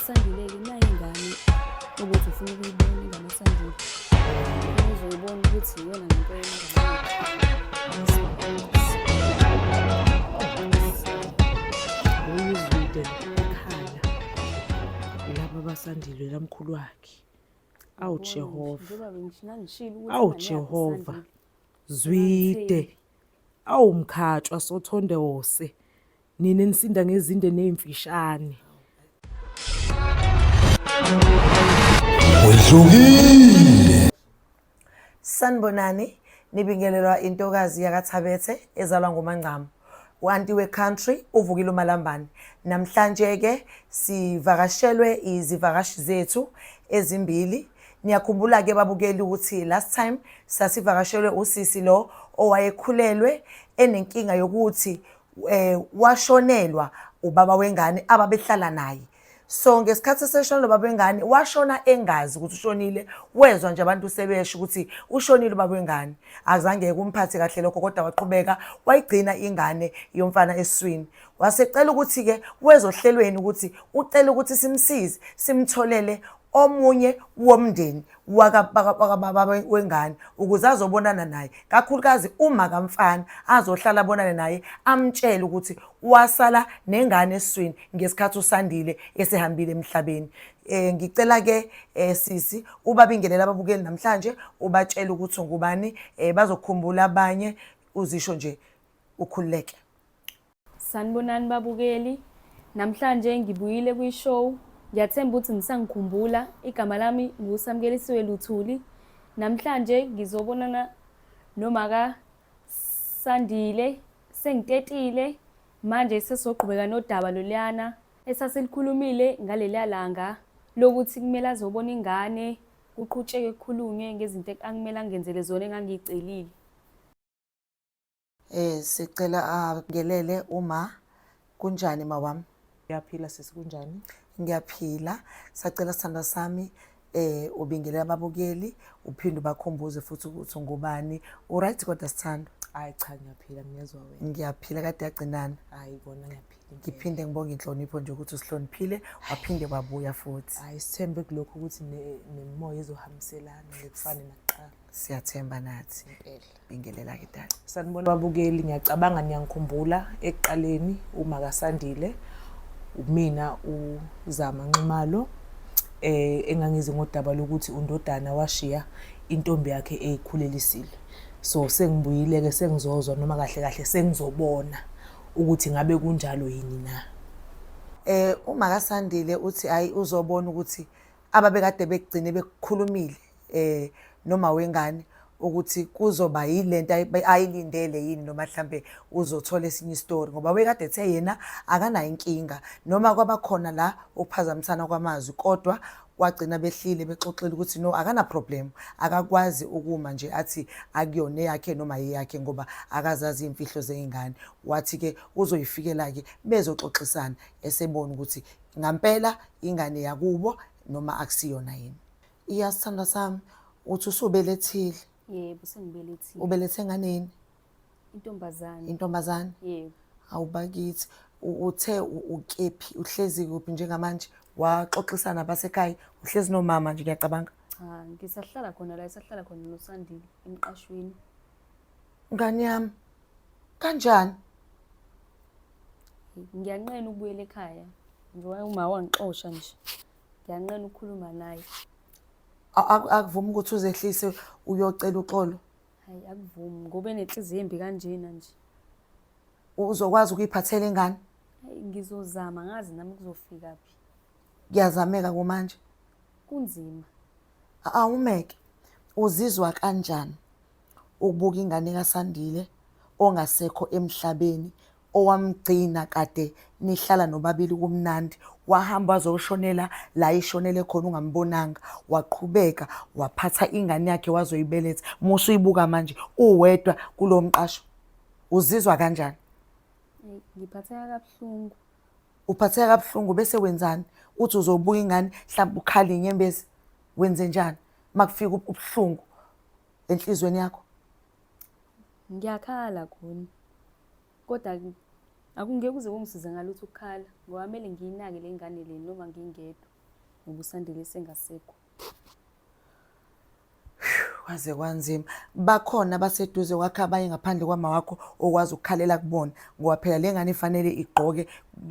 uSandile-ke nayo ingane ukuthi ufuna ukuyibona ingane uSandile. Uzoyibona ukuthi iyona ngempela Uyizwide ekhala laba baSandile lamkhulu wakhe. Awu Jehova. njengoba ngishilo ukuthi Awu ingane yakho Jehova. uSandile. Zwide. Awu mkhatshwa sothonde wose. Nina nisinda ngezinde nezimfishane. Wedlukile. Sanibonani, nibingelelwa intokazi yakaThabethe ezalwa nguMancamo. U-anti we-country uVukile uMalambane. Namhlanje ke sivakashelwe izivakashi zethu ezimbili. Niyakhumbula ke babukeli ukuthi last time sasivakashelwe usisi lo owayekhulelwe enenkinga yokuthi washonelwa ubaba wengane ababehlala naye. So ngesikhathi seshonelwe ubaba wengane washona engazi ukuthi ushonile, wezwa nje abantu sebesho ukuthi ushonile ubaba wengane. Azange kumphathe kahle lokho kodwa waqhubeka wayigcina ingane yomfana eswini. Wasecela ukuthi ke wezohlelweni ukuthi ucela ukuthi simsize simtholele omunye womndeni wakababa wengane ukuze azobonana naye, kakhulukazi uma kamfana azohlala abonane naye amtshele ukuthi wasala nengane eswini ngesikhathi uSandile esehambile emhlabeni. Ngicela ke sisi ubabingelela ababukeli namhlanje ubatshela ukuthi ngubani, bazokhumbula abanye uzisho nje ukhululeke. Sanibonani babukeli. Namhlanje ngibuyile kwi-show. Ngiyathemba ukuthi nisangikhumbula. Igama lami nguSamkelisiwe Luthuli. Namhlanje ngizobonana nomaka Sandile. Sengitetile manje sesoqhubeka nodaba loliyana esasilikhulumile ngaleliya langa lokuthi kumele azobona ingane, kuqhutsheke kukhulunywe ngezinto angimele angenzele zona engangicelile. Sicela abingelele uma kunjani mawami? Uyaphila sisi kunjani? Ngiyaphila. Sacela sithandwa sami ubingelela ababukeli uphinde ubakhumbuze futhi ukuthi ngubani. Uright kodwa sithando? Hayi cha ngiyaphila ngiyezwa wena. Ngiyaphila kade yagcinana. Hayi kona ngiyaphila. Ngiphinde ngibonge inhlonipho nje ukuthi usihloniphile waphinde wabuya futhi. Hayi sithembe kulokho ukuthi nemoya izohambiselana ngekufane nakuqala. Siyathemba nathi. Impela. Bingelela ke dad. Sanibona babukeli, ngiyacabanga niyangikhumbula ekuqaleni uma kaSandile umina uZama Nxumalo engangize ngodaba lokuthi undodana washiya intombi yakhe eyikhulelisile. So sengibuyile ke sengizozwa noma kahle kahle sengizobona ukuthi ngabe kunjalo yini na. Uma kaSandile uthi hayi uzobona ukuthi ababekade bekugcine bekukhulumile noma wengane ukuthi kuzoba yilento ayilindele yini noma mhlambe uzothola esinye istory ngoba wekade ethe yena akanayo inkinga noma kwaba khona la ukuphazamisana kwamazwi kodwa wagcina behlile bexoxela ukuthi no akana problem, akakwazi ukuma nje athi akuyona yakhe noma yeyakhe ngoba akazazi imfihlo zeingane. Wathi ke uzoyifikela ke bezoxoxisana esebona ukuthi ngampela ingane yakubo noma akusiyona yini. Iyasithanda sami uthi usubelethile. Yebo sengibelethile. Ubelethe nganeni? Intombazane. Intombazane? Yebo. Awubakithi uthe ukephi uhlezi kuphi njengamanje? Waxoxisana nabasekhaya uhlezi nomama nje ngiyacabanga. Cha ngisahlala khona la esahlala khona noSandile emqashweni. Ngani yami kanjani? Ngiyanqena ukubuyela ekhaya njengoba uma wangixoxa nje. Ngiyanqena ukukhuluma naye. Akuvumi ukuthi uzehlise uyocela uxolo? Hayi akuvumi ngoba enenhliziyo embi kanjena nje. Uzokwazi ukuyiphathela ingane? Hayi ngizozama ngazi nami kuzofika phi. Kuyazameka kumanje. Kunzima. Awumeke. Uzizwa kanjani ukubuka ingane kaSandile ongasekho emhlabeni owamgcina kade nihlala nobabili kumnandi, wahamba azoshonela la ishonele khona ungambonanga, waqhubeka waphatha ingane yakhe wazoyibeletha, musu uyibuka manje uwedwa kulo mqasho. Uzizwa kanjani? Ngiphatheka kabuhlungu. Uphatheka kabuhlungu bese wenzani? Uthi uzobuka ingane mhlawumbe ukhala inyembezi, wenze njani makufika ubuhlungu enhlizweni yakho? Ngiyakhala khona. Kodwa Akungeke uze ungisize ngalutho ukukhala ngoba kumele ngiyinake le ngane le noma ngingedwa ngoba uSandile sengasekho. Kwaze kwanzima. Bakhona baseduze kwakhe abanye ngaphandle kwama wakho okwazi ukukhalela kubona ngoba phela le ngane ifanele igqoke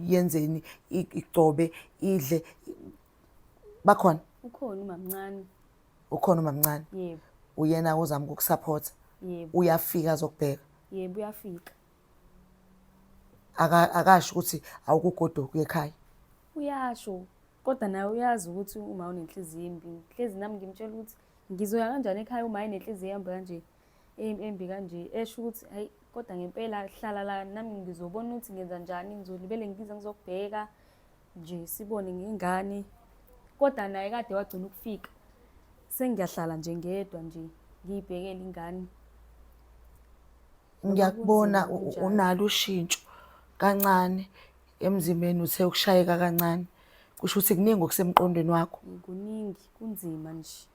yenzeni igcobe idle. Bakhona Ukhona umamncane. ukhona umamncane Yebo. uyena uzama ukukusupport Yebo. uyafika azokubheka Yebo uyafika. akasho ukuthi awukugoduka ekhaya. Uyasho kodwa nawe uyazi ukuthi uma unenhliziyo embi. Hlezi nami ngimtshela ukuthi ngizoya kanjani ekhaya uma enenhliziyo embi kanje embi kanje esho ukuthi hayi kodwa ngempela hlala la nami ngizobona ukuthi ngenza njani ngizolibele ngize ngizokubheka nje sibone ngengane kodwa naye kade wagcina ukufika sengiyahlala nje ngedwa nje ngiyibhekela ingane. Ngiyakubona unalo ushintsho kancane emzimbeni uthe ukushayeka kancane kusho ukuthi kuningi okusemqondweni wakho. Kuningi kunzima nje.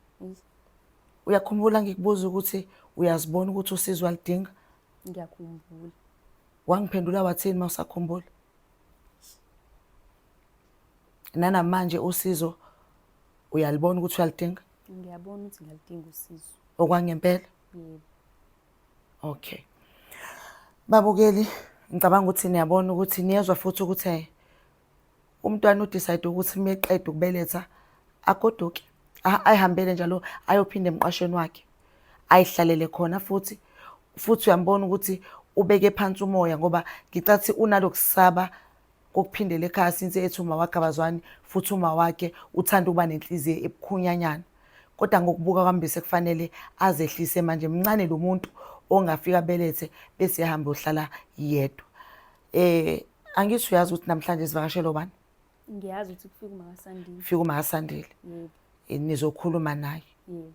Uyakhumbula ngikubuza ukuthi uyazibona ukuthi usizo alidinga? Ngiyakhumbula. Wangiphendula wathini mawusakhumbula? Nanamanje usizo uyalibona ukuthi uyalidinga? Ngiyabona ukuthi ngiyalidinga usizo. Okwangempela? Yebo. Okay. Babukeli, ngicabanga ukuthi niyabona ukuthi niyezwa futhi ukuthi umntwana udecide ukuthi meqeda ukubeletha agoduke ayihambele njalo ayophinde emqashweni wakhe ayihlalele khona futhi uyambona ukuthi ubeke phansi umoya ngoba ngicathi unalokusaba kokuphindela ekhaya since ethi uma wakhe abazwani futhi uma wakhe uthanda ukuba nenhliziyo ebukhunyanyana kodwa ngokubuka kwami sekufanele azehlise manje mncane lo muntu ongafika belethe bese ehamba ohlala yedwa. Angithi uyazi ukuthi namhlanje sivakashelo bani? Ngiyazi ukuthi kufika uMakaSandile. Fika uMakaSandile. Yebo. Nizokhuluma naye. Yebo.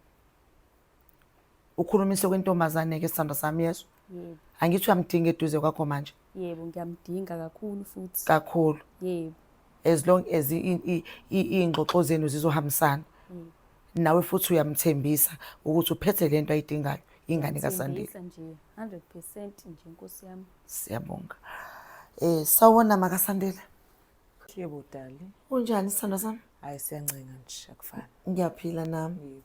Ukhulumise kwentombazane ke sithando sami yeso. Yebo. Angithi uyamdinga eduze kwakho manje? Yebo ngiyamdinga kakhulu futhi. Kakhulu. Yebo. As long as ingxoxo zenu zizohambisana. Nawe futhi uyamthembisa ukuthi uphethe lento ayidingayo ingane kaSandile. Nje 100% nje Nkosi yami. Siyabonga. Sawona makaSandile. Yebo dali. Unjani sithando sami? Hayi siyancenga nje akufani. Ngiyaphila nami. Yebo.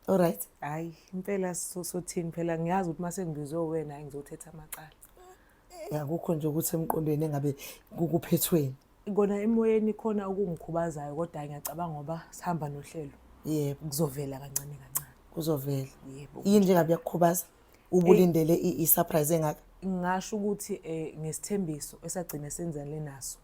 Alright. Hayi impela sothini phela ngiyazi ukuthi mase ngibizwe wena ngizothetha amacala. Yakukho nje ukuthi emqondweni engabe kukuphethweni. Ngona emoyeni khona okungikhubazayo kodwa ngiyacabanga ngoba sihamba nohlelo. Yebo, Kuzovela kancane kancane. kuzovela. Yebo. Yini njengabe yakukhubaza? Ubulindele i-surprise engaka? Ngingasho ukuthi ngesithembiso esagcina senzele naso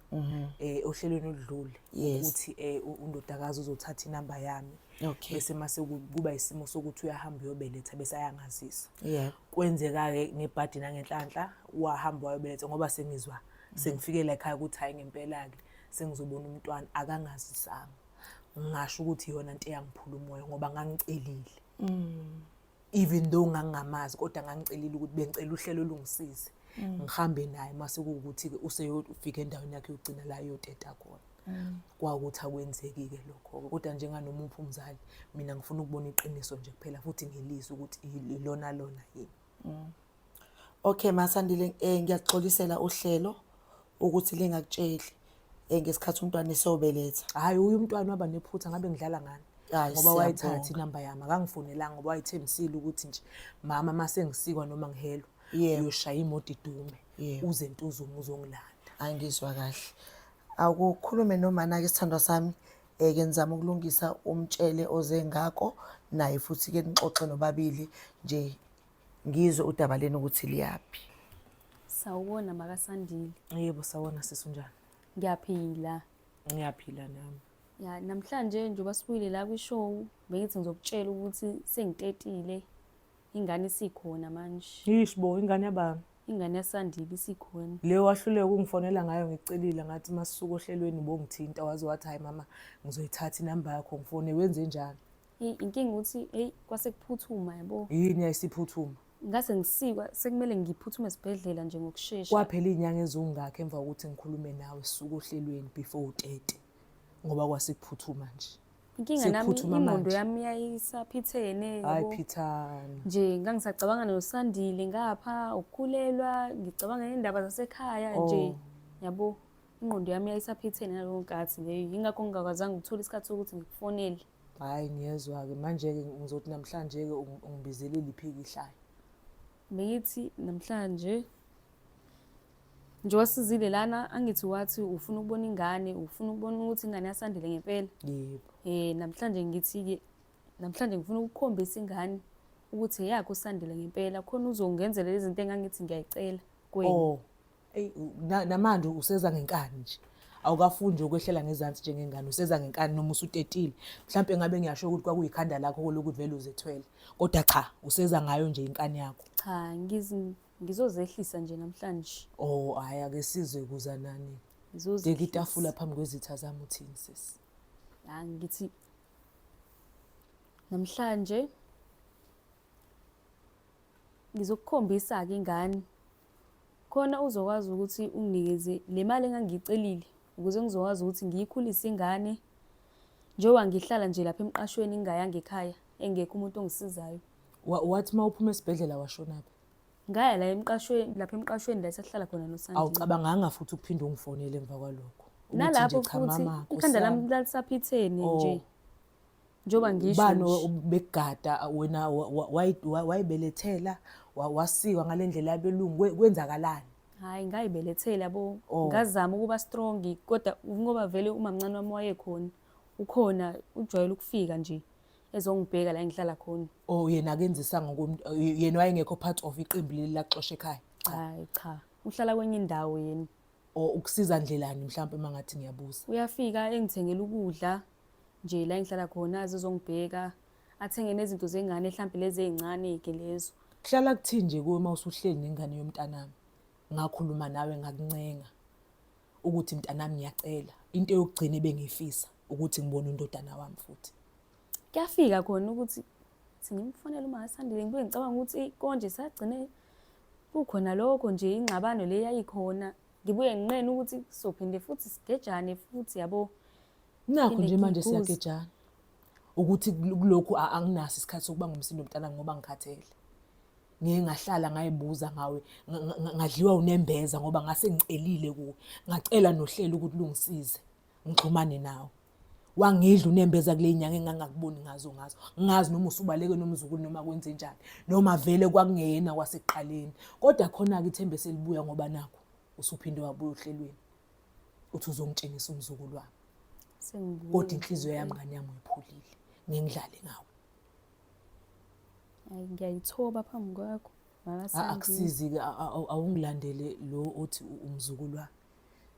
ohlelweni oludlule ukuthi undodakazi uzothatha inamba yami. Okay. Bese mase kuba isimo sokuthi uyahamba uyobeletha bese ayangazisa. Yebo. Kwenzeka ke ngebhadi nangenhlanhla wahamba wayobeletha ngoba sengizwa sengifikele ekhaya ukuthi hayi ngempela ke sengizobona umntwana akangazisanga. Ngingasho ukuthi iyona into eyangiphula umoya ngoba ngangicelile. Even though ngangamazi kodwa ngangicelile ukuthi bengicela uhlelo olungisize ngihambe naye mase kuukuthi ke useyofika endaweni yakhe yokugcina la yoteta khona. Kwakuthi akwenzeki ke lokho kodwa njenganoma uphi umzali mina ngifuna ukubona iqiniso nje kuphela futhi ngilizwe ukuthi ilona yini. Okay Masandile, ngiyaxolisela uhlelo ukuthi lingakutsheli ngesikhathi umntwana esobeletha. Hayi uyu umntwana waba nephutha ngabe ngidlala ngani ngoba wayithatha inamba yami akangifonelanga ngoba wayithembisile ukuthi nje mama mase ngisikwa noma ngihelwa uyoshaya imoto idume uze ntuzuma uzongilanda. Angizwa kahle. Akukhulume nomana ke sithandwa sami ke nizama ukulungisa umtshele oze ngako naye futhi ke nixoxe nobabili nje ngizwe udaba leni ukuthi liyapi. Sawubona makaSandile. Yebo sawona sisunjani? Ngiyaphila. Ngiyaphila nami. Ya namhlanje nje basibuyile la kwishow bengithi ngizokutshela ukuthi sengitetile ingane isikhona manje. Yisho ingane yabani? Ingane yaSandile isikhona. Leyo wahluleka ukungifonela ngayo ngicelile ngathi masisuka ohlelweni bongithinta wazi wathi hayi mama ngizoyithatha inamba yakho ngifone wenze njani? Inkinga ukuthi kwase kuphuthuma yabo. Yini yayisiphuthuma? Ngase ngisikwa sekumele ngiphuthume esibhedlela nje ngokusheshsha. Kwaphela izinyanga ezungakho emva kokuthi ngikhulume nawe sisuka ohlelweni before utete ngoba kwasikuphuthuma nje. Inkinga nami Sekuphuthuma ingqondo manje. yami yayisaphithene Hayi yabo. Phithani. Nje ngangisacabanga noSandile ngapha ukukhulelwa, ngicabanga nendaba zasekhaya nje. Oh. Yabo, ingqondo yami yayisaphithene ngaleyo nkathi leyo. Yingakho ngingakwazanga ukuthola isikhathi sokuthi ngikufonele. Hayi ngiyezwa-ke manje-ke ngizothi namhlanje-ke ungibizele liphiki ihlayo. Bengithi namhlanje nje wasizile lana angithi wathi ufuna ukubona ingane, ufuna ukubona ukuthi ingane yaSandile ngempela. Yebo. Namhlanje ngithi-ke namhlanje ngifuna ukukhombisa ingane ukuthi eyakho uSandile ngempela khona uzongenzela lezi zinto engangithi ngiyayicela kuwena. Oh. Ey namanje useza ngenkani nje. Awukafundi nje ukwehlela ngezansi njengengane, useza ngenkani noma usutetile. Mhlawumbe ngabe ngiyasho ukuthi kwakuyikhanda lakho lokuthi vele uzethwele. Kodwa cha, useza ngayo nje inkani yakho. Cha, ngizozehlisa nje namhlanje. Oh, hayi ake sizwe kuza nani. Deka itafula phambi kwezitha zami uthini sisi? Ngithi namhlanje ngizokukhombisa-ke ingane khona uzokwazi ukuthi unginikeze le mali engangiyicelile ukuze ngizokwazi ukuthi ngiyikhulise ingane njengoba ngihlala nje lapha emqashweni ngingayanga ekhaya engekho umuntu ongisizayo. Wathi mawuphuma esibhedlela washonaphi? Ngaya la emqashweni, lapha emqashweni la esihlala khona noSandile. Awucabanganga futhi ukuphinde ungifonele emva kwalokho? Nalapho futhi ikhanda lami lalisaphithene nje. Njoba ngisho Bani begada wena wayibelethela wasikwa ngalendlela yabelungu kwenzakalani? Hayi ngayibelethela yabo. Oh. Ngazama ukuba strong kodwa ngoba vele umamncane wami wayekhona. Ukhona ujwayele ukufika nje ezongibheka la engihlala khona. Oh yena akenzisanga yena wayengekho part of iqembu leli laxosha ekhaya? Hayi cha, uhlala kwenye indawo yena. O ukusiza ndlelani mhlawumbe mangathi ngiyabuza? Uyafika engithengela ukudla nje la engihlala khona azozongibheka, athenge nezinto zengane mhlawumbe lezi ezincane ke lezo. Kuhlala kuthini nje kuwe mawusuhleli nengane yomntanami? Ngakhuluma nawe ngakuncenga ukuthi mntanami ngiyacela into yokugcina bengifisa ukuthi ngibone undodana wami futhi. Kuyafika khona ukuthi ngimfonele uma ngaSandile ngibuye ngicabanga ukuthi konje sagcine kukhona lokho nje ingxabano le yayikhona. Ngibuye nginqene ukuthi sophinde futhi sigejane futhi yabo. Nakho nje manje siyagejana. Ukuthi kulokhu anginaso isikhathi sokuba ngumsindo mntana ngoba ngikhathele. Ngeke ngahlala ngayibuza ngawe ngadliwa unembeza ngoba ngase ngicelile kuwe. Ngacela nohlelo ukuthi lungisize ngixhumane nawe. Wangidla unembeza kule inyanga engangakuboni ngazo. Ngazi noma usubaleke nomzukulu noma kwenze njani. Noma vele kwakungeyena kwasekuqaleni. Kodwa khona ke ithembe selibuya ngoba nakho usuphinde wabuya ohlelweni. Uthi uzongitshengisa umzukulu wami. Kodwa inhliziyo yami ngane yami uyiphulile. Ngingidlale ngawe. Hayi ngiyayithoba phambi kwakho. Akusizi-ke awungilandele lo othi umzukulu wami.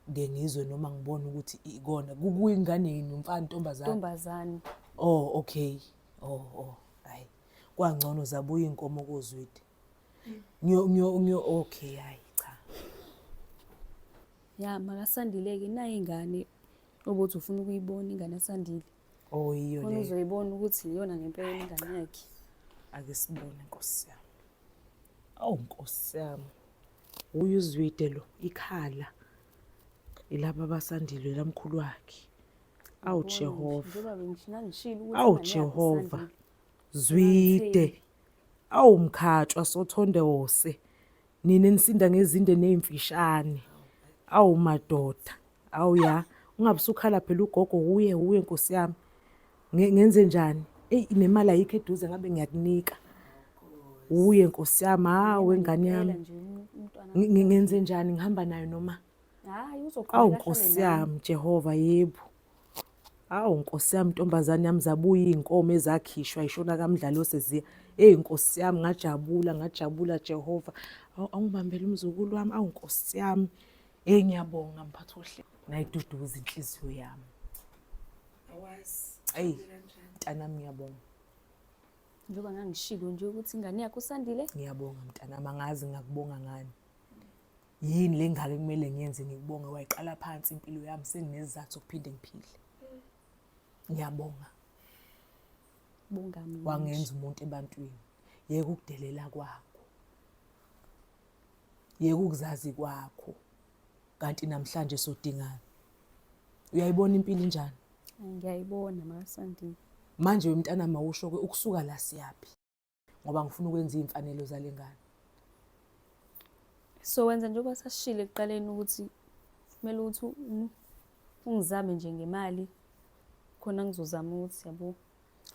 Ngeke ngizwe noma ngibone ukuthi ikona kuyingane yini umfana intombazane? Intombazane. Oh okay. Oh hayi. Kwangcono zabuya inkomo kozwidi. Okay hayi cha. Ya makaSandile ke nayi ingane obuthi ufuna ukuyibona ingane yaSandile. Oh iyo Khona le. uzoyibona ukuthi iyona ngempela ingane yakhe. Ake sibone Nkosi yami. Awu Nkosi yami. Uyuzwide lo ikhala. Ilapha abaSandile lamkhulu wakhe. Awu Jehova. Njengoba ngishilo ukuthi Awu Jehova. Zwide. Awu mkhatshwa sothonde wose. Nina nisinda ngezinde nezimfishane. Awu madoda. Awu ya, ungabusukhala phela ugogo uye Nkosi yami. Ngenze njani? Nemali ayikho eduze ngabe ngiyakunika. Uye Nkosi yami, hawe ngane yami. Ngenze njani ngihamba nayo noma? Hayi uzoqhubeka. Awu Nkosi yami Jehova yebo. Awu Nkosi yami intombazane yami zabuya inkomo ezakhishwa ishona kaMdlalo seziya. Nkosi yami ngajabula Jehova. Awungibambela umzukulu wami awu Nkosi yami. Ngiyabonga mphathi ohle. Nayiduduza inhliziyo yami. Awazi. Mntanami ngiyabonga. Njengoba ngangishilo nje ukuthi ingane yakho uSandile. Ngiyabonga mntanami angazi ngakubonga ngani. Yini le ngake kumele ngiyenze ngikubonge wayiqala phansi impilo yami senginesizathu sokuphinde ngiphile. Ngiyabonga. Bonga mina. Wangenza umuntu ebantwini. Yeke ukudelela kwakho. Yeke ukuzazi kwakho. Kanti namhlanje sodingana. Uyayibona impilo njani? Ngiyayibona makasandile. Manje wemntana mawusho-ke ukusuka la siyaphi, ngoba ngifuna ukwenza iy'mfanelo zale ngane. So wenza njengoba sasishile ekuqaleni ukuthi kumele ukuthi ungizame nje ngemali khona ngizozama ukuthi yabo.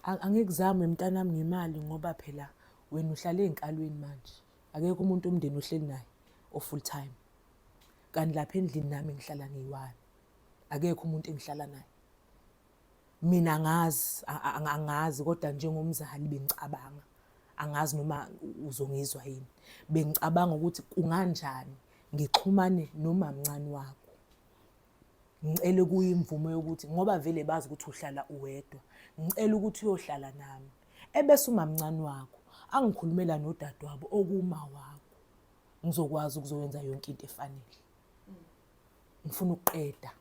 Angikuzame mntanami ngemali ngoba phela wena uhlala ey'nkalweni manje. Akekho umuntu omndeni ohleli naye o-full time. Kanti lapha endlini nami ngihlala ngiyi-one. Akekho umuntu engihlala naye. Mina angazi kodwa njengomzali bengicabanga. Angazi noma uzongizwa yini. Bengicabanga ukuthi kunganjani ngixhumane nomamncane wakho. Ngicela kuye imvume yokuthi ngoba vele bazi ukuthi uhlala uwedwa. Ngicela ukuthi uyohlala nami. Ebese umamncane wakho angikhulumela nodadewabo okuma wakho. Ngizokwazi ukuzowenza yonke into efanele. Ngifuna ukuqeda.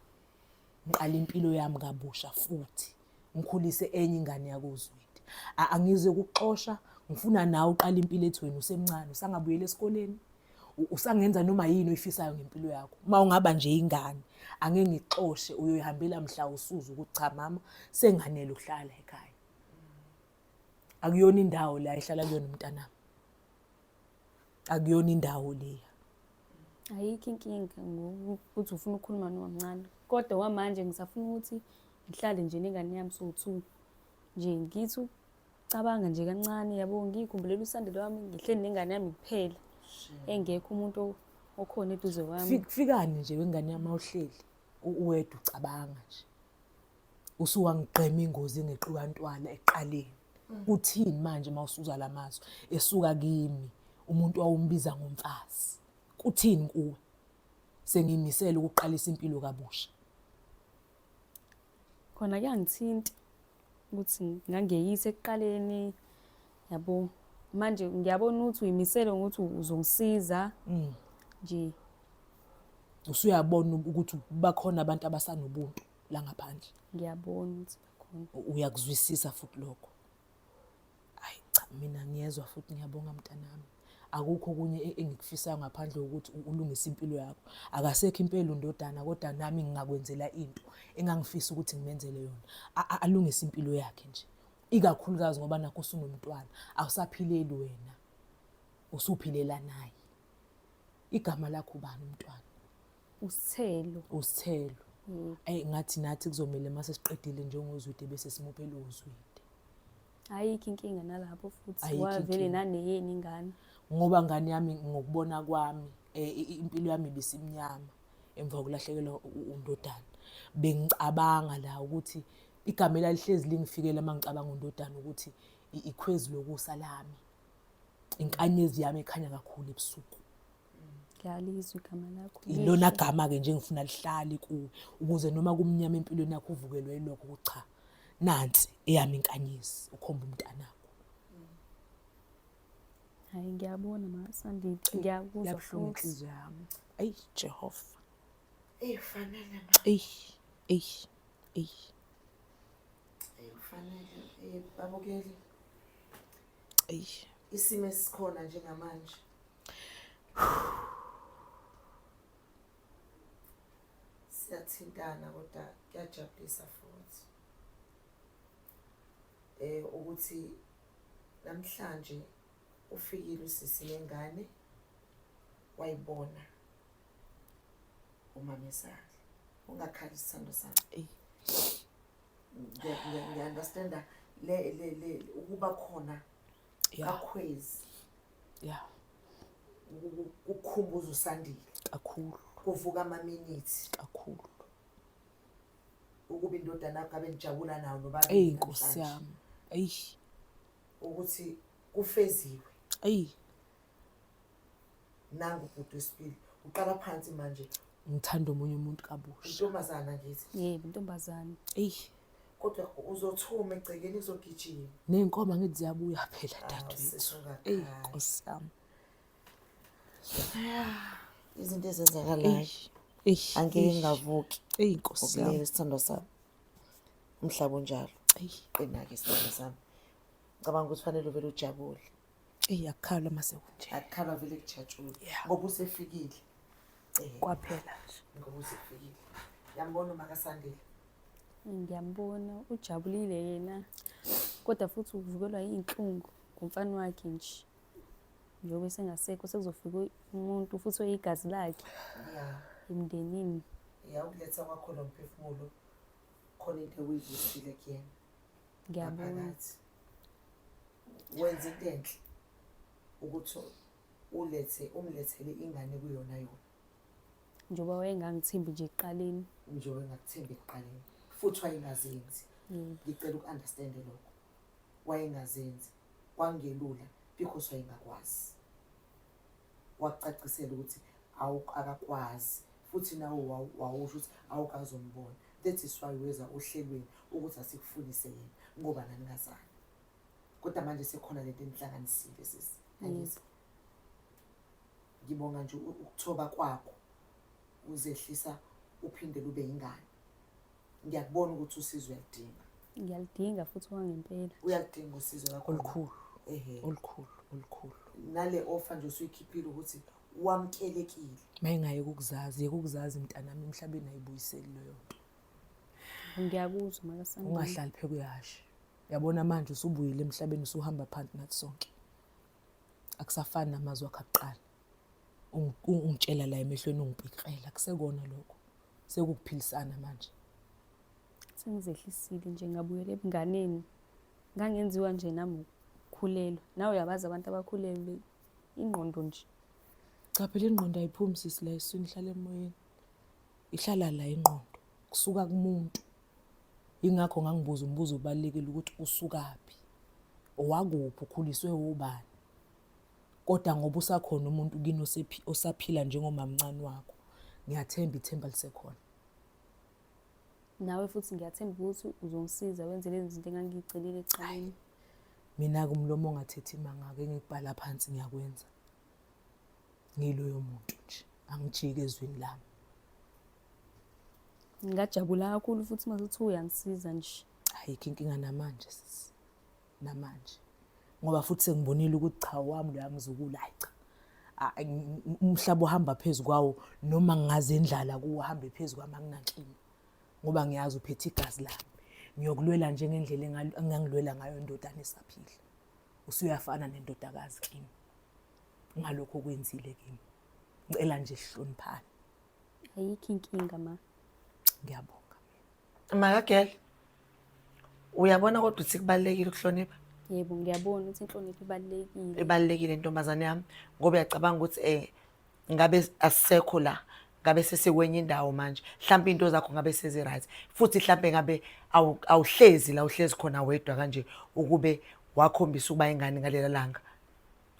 Ngiqala impilo yami kabusha futhi ngikhulise enye ingane yakoZwide. Angize ukuxosha, ngifuna nawe uqala impilo ethi wena usemncane, usangabuyela esikoleni, usangenza noma yini oyifisayo ngempilo yakho. Uma ungaba nje ingane, angeke ngixoshe uyoyihambela mhla usuza ukuthi cha mama senganele ukuhlala ekhaya. Akuyona indawo la ehlala kuyona umntanami. Akuyona indawo leya. Ayikho inkinga ngokuthi ufuna ukukhuluma nomamncane. Kodwa kwamanje ngisafuna ukuthi ngihlale nje nengane yami so-2. Nje ngithi ucabanga nje kancane yabo ngikhumbulele usandile wami ngihleli nengane yami kuphela. Engekho umuntu okhona eduze kwami. Fikani nje wengane yami awuhleli uwedwa ucabanga nje. Usuwangigqema ingozi engequkantwala eqaleni. Uthini manje mawusuza lamazwi esuka kimi umuntu wawumbiza ngomfazi. Kuthini kuwe? Sengimisela ukuqalisa impilo kabusha. Khona kuyangithinta ukuthi ngangeyise ekuqaleni yabo. Manje ngiyabona ukuthi uyimisele ukuthi uzongisiza nje. Usuyabona ukuthi bakhona abantu abasanobuntu la ngaphandle. Ngiyabona ukuthi bakhona. Uyakuzwisisa futhi lokho. Hayi cha mina ngiyezwa futhi ngiyabonga mntanami. Akukho okunye engikufisayo ngaphandle ukuthi ulungise impilo yakho. Akasekho impela undodana kodwa nami ngingakwenzela into engangifisa ukuthi ngimenzele yona. Alungise impilo yakhe nje. Ikakhulukazi ngoba nakho usunomntwana, awusaphileli wena. Usuphilela naye. Igama lakho ubani umntwana? Usithelo. Usithelo. Ngathi nathi kuzomela mase siqedile njengoZwide bese simuphela uZwide. Ayikho inkinga nalapho futhi wavele naneyeni ingane. Ngoba ngane yami ngokubona kwami impilo yami ibisimnyama emva kokulahlekelwa undodana. Bengicabanga la ukuthi igama elalihlezi lingifikela mangicabanga undodana ukuthi ikhwezi lokusa lami. Inkanyezi yami ekhanya kakhulu ebusuku. Ngiyalizwa igama lakho. Ilona gama ke nje ngifuna lihlale kuwe ukuze noma kumnyama empilweni yakho uvukelwe lokho ukuthi cha nansi eyami inkanyezi ukhomba umntanakho. Hayi ngiyabona makasandile. Ngiyakuzwa futhi inhliziyo yami. Ayi Jehova. Efanele efanele babukeli. Isimo esikhona njengamanje. Siyathintana kodwa kuyajabulisa futhi. Ukuthi namhlanje ufikile usisi lengane wayibona umamesana. Ungakhali isithando sami. Ngiya-understanda le ukuba khona kakhwezi. Yeah. Ukukhumbuza usandile Kakhulu. kuvuka ama-minutes Kakhulu. ukuba indodana yakho abenijabula nayo noba Nkosi yami. ukuthi kufeziwe. Nangu ubhuti wesibili uqala phansi manje. Ngithanda omunye umuntu kabusha. Intombazana ngithi. Yebo intombazana. Kodwa uzothuma egcekeni uzogijima. Ney'nkomo ngithi ziyabuya phela dadewethu. Nkosi yami. Izinto ezenzakalayo. Angeke ngavuki. Nkosi yami. Ukulele isithando sami. Umhlaba onjalo. Qina-ke isithando sami. Ngicabanga ukuthi fanele uvele ujabule. Akukhala mase kunje. Akukhala vele kujatshule. Ngoba usefikile. Kwaphela nje. Ngoba usefikile. Yambona uMakasandile. Ngiyambona ujabulile yena, kodwa futhi uvukelwa iy'nhlungu ngumfana wakhe nje. Njengoba esengasekho sekuzofika umuntu futhi oyigazi lakhe emndenini. Ukuletha kwakho lo mphefumulo khona into ekuyivusile kuyena. Ngiyabona. Wenza into enhle ukuthi umlethele ingane kuyona yona. Njengoba wayengangithembi nje ekuqaleni. Njengoba engakuthembi ekuqaleni futhi wayengazenzi. Ngicela uku-understand lokho. Wayengazenzi kwangelula because wayengakwazi. Wakucacisela ukuthi akakwazi futhi nawe wawusho ukuthi awukazombona. That is why weza ohlelweni ukuthi asikufundise yena ngoba naningazani. Kodwa manje sekhona lento enihlanganisile sisi. Angithi ngibonga nje ukuthoba kwakho uzehlisa uphinde lube ingane. Ngiyakubona ukuthi usizo uyalidinga. Ngiyalidinga futhi wangempela. Uyalidinga usizo lakho olukhulu. Olukhulu. Nale offer nje usuyikhiphile ukuthi wamkelekile. Mayengayeke ukuzazi mntanami emhlabeni ayibuyiseli leyo nto. Ngiyakuzwa makasami. Ungahlali phe kuyasha. Yabona manje usubuyile emhlabeni usuhamba phansi nathi sonke. Akusafani namazwi akhe akuqala. Ungitshela la emehlweni ungipikela akusekona lokho. Sekukuphilisana manje. Sengizehlisile nje ngabuyela ebunganeni. Ngangenziwa nje nami ukukhulelwa. Nawe uyabazi abantu abakhulelwe ingqondo nje. Cha phela ingqondo ayiphumi sisi la eswini ihlala emoyeni. Ihlala la ingqondo kusuka kumuntu. Ingakho ngangibuza umbuzo obalekile ukuthi usukaphi. Owakuphi ukhuliswe ubani. Kodwa ngoba usakhona umuntu kini osaphila njengomamncane wakho. Ngiyathemba ithemba lisekhona. Nawe futhi ngiyathemba ukuthi uzongisiza wenze lezi zinto engangicelile ecaleni. Mina kumlomo ongathethi imanga ke ngikubhala phansi ngiyakwenza. Ngiloyo muntu nje angijike ezweni lami. Ngajabula kakhulu futhi mase uyangisiza nje. Ayikho inkinga namanje sisi. Namanje. Ngoba futhi sengibonile ukuthi cha wami lo yamzukulu hayi cha. Umhlaba ohamba phezulu kwawo noma ngingaze indlala kuwo hambe phezulu kwami anginankinga. Ngoba ngiyazi uphethe igazi lami. Ngiyokulwela nje ngendlela engangilwela ngayo indodana esaphila. Usuyafana nendodakazi kimi. Ngalokho kwenzile kimi. Ngicela nje sihloniphane. Ayikho inkinga ma. Ngiyabonga. Makagel. Uyabona kodwa ukuthi kubalekile ukuhlonipha? Yebo ngiyabona ukuthi inhlonipho ibalekile. Ibalekile intombazane yami ngoba uyacabanga ukuthi ngabe asisekho la. Ngabe sesekwenye indawo manje. Mhlawumbe into zakho ngabe sezi right. Futhi mhlawumbe ngabe awuhlezi la uhlezi khona wedwa kanje ukube wakhombisa ukuba ingane ngalela langa.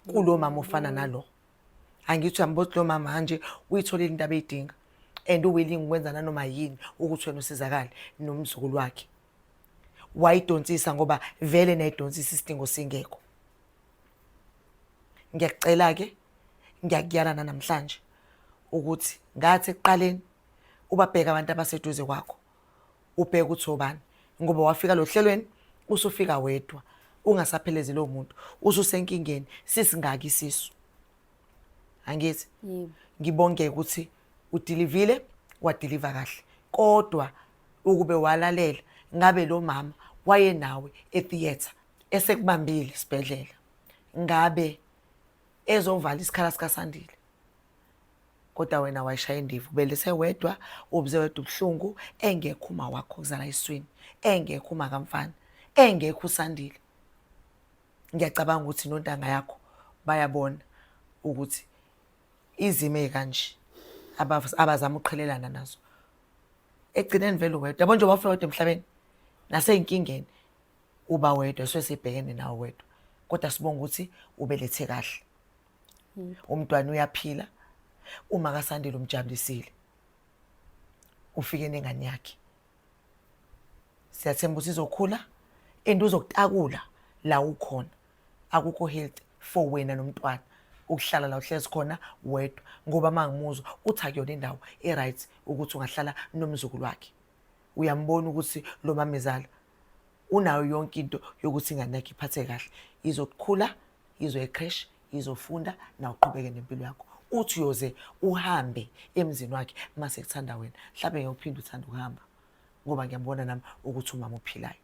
Kulo mama ofana nalo. Angithi uyambothi lo mama manje uyitholile into abeyidinga and uwilling ukwenza nanoma yini ukuthi wena usizakale nomzukulu wakhe. Wayidonsisa ngoba vele nayidonsisa isidingo singekho. Ngiyacela ke ngiyakuyala namhlanje ukuthi ngathi ekuqaleni ubabheka abantu abaseduze kwakho. Ubheke ukuthi obani ngoba wafika lo hlelweni usufika wedwa ungasaphelezi lo muntu ususenkingeni sisingaki isisu. Angithi Yebo. Ngibonge ukuthi udilivile wadiliva kahle kodwa ukube walalela ngabe lo mama waye nawe etheater esekubambile isibedlela ngabe ezovala isikhala sikaSandile. Kodwa wena wayishaya indivu belise wedwa ubuze wedwa ubuhlungu engekho uma wakho kuzala iswini engekho uma kamfana engekho uSandile. Ngiyacabanga ukuthi nontanga yakho bayabona ukuthi izime kanje abazama uqhelelana nazo egcineni vele wedwa yabo nje wafika wedwa emhlabeni nasey'inkingeni uba wedwa sesebhekene nawe wedwa kodwa sibonga ukuthi ubelethe kahle. Umntwana uyaphila uma kaSandile umjabulisile ufike nengane yakhe. Siyathemba ukuthi izokhula uzokutakula la ukhona. Akukho health for wena nomntwana ukuhlala la uhlezi khona wedwa ngoba mangimuzwa uthi akuyona indawo right ukuthi ungahlala nomzukulu wakhe. Uyambona ukuthi lo mamezala unayo yonke into yokuthi ingane yakhe iphathe kahle, izokukhula, izoya ecreche, izofunda na uqhubeke nempilo yakho. Uthi uyoze uhambe emzini wakhe mase kuthanda wena. Mhlawumbe ngiyophinda uthanda ukuhamba. ngoba ngiyambona nami ukuthi umama ophilayo.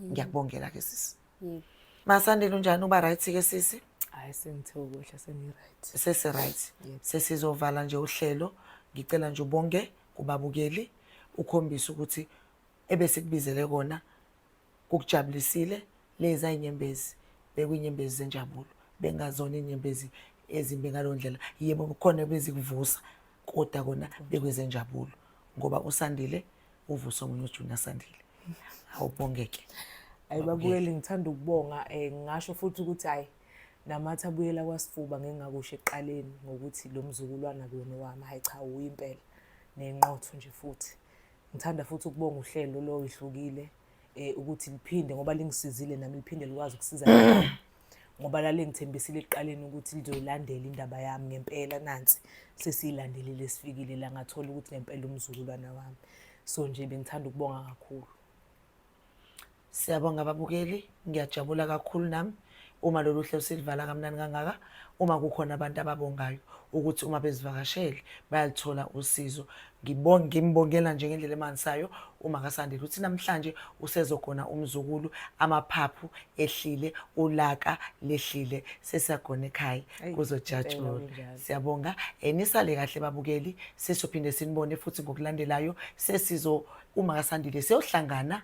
Ngiyakubongela ke sisi. Yebo. Masandile unjani, uba right ke sisi? Hayi sengithe ukuhle seni-right. Sesi-right. Sesizovala nje uhlelo. Ngicela nje ubonge kubabukeli ukhombisa ukuthi ebese kubizele kona kukujabulisile lezi inyembezi bekuyinyembezi zenjabulo bengazona inyembezi ezimbi ngaloo ndlela. Yebo kukhona bezikuvusa kodwa kona bekwezenjabulo ngoba uSandile uvuso omunye uJunior Sandile. Awubongeke. Ayibabukeli ngithanda ukubonga ngingasho futhi ukuthi hayi namathi abuyela kwaSifuba ngingakusho ekuqaleni ngokuthi lo mzukulwana kuwona wami hayi cha uyimpela nenqotho nje futhi. Ngithanda futhi ukubonga uhlelo lo ihlukile ukuthi liphinde ngoba lingisizile nami liphinde likwazi ukusiza nami. Ngoba lalengithembisile ekuqaleni ukuthi lizoyilandela indaba yami ngempela nansi sesiyilandelile sifikile la ngathola ukuthi ngempela umzukulwana wami. So nje bengithanda ukubonga kakhulu. Siyabonga ababukeli, ngiyajabula kakhulu nami uma lolu hlelo silivala kamnandi kangaka, uma kukhona abantu ababongayo ukuthi uma bezivakashele bayalithola usizo. Ngimbongela nje ngendlela emanisayo uma kaSandile ukuthi namhlanje usezogona umzukulu, amaphaphu ehlile, ulaka lehlile, sesiyagona ekhaya kuzojatshulwa. Siyabonga. Nisale kahle babukeli, sesophinde sinibone futhi ngokulandelayo uma kaSandile siyohlangana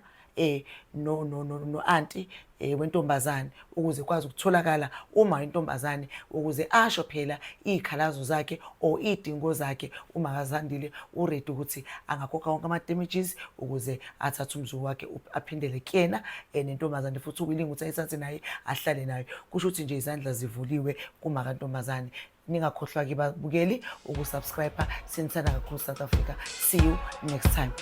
no auntie wentombazane ukuze kwazi ukutholakala uma intombazane ukuze asho phela izikhalazo zakhe o idingo zakhe uma kaSandile uready ukuthi angakhokha wonke ama damages ukuze athathe umzuku wakhe aphindele kuyena nentombazane futhi willing ukuthi ayithathe naye ahlale nayo. Kusho ukuthi nje izandla zivuliwe kuma kantombazane. Ningakhohlwa ke babukeli ukusubscribe. Sinithanda kakhulu South Africa. See you next time.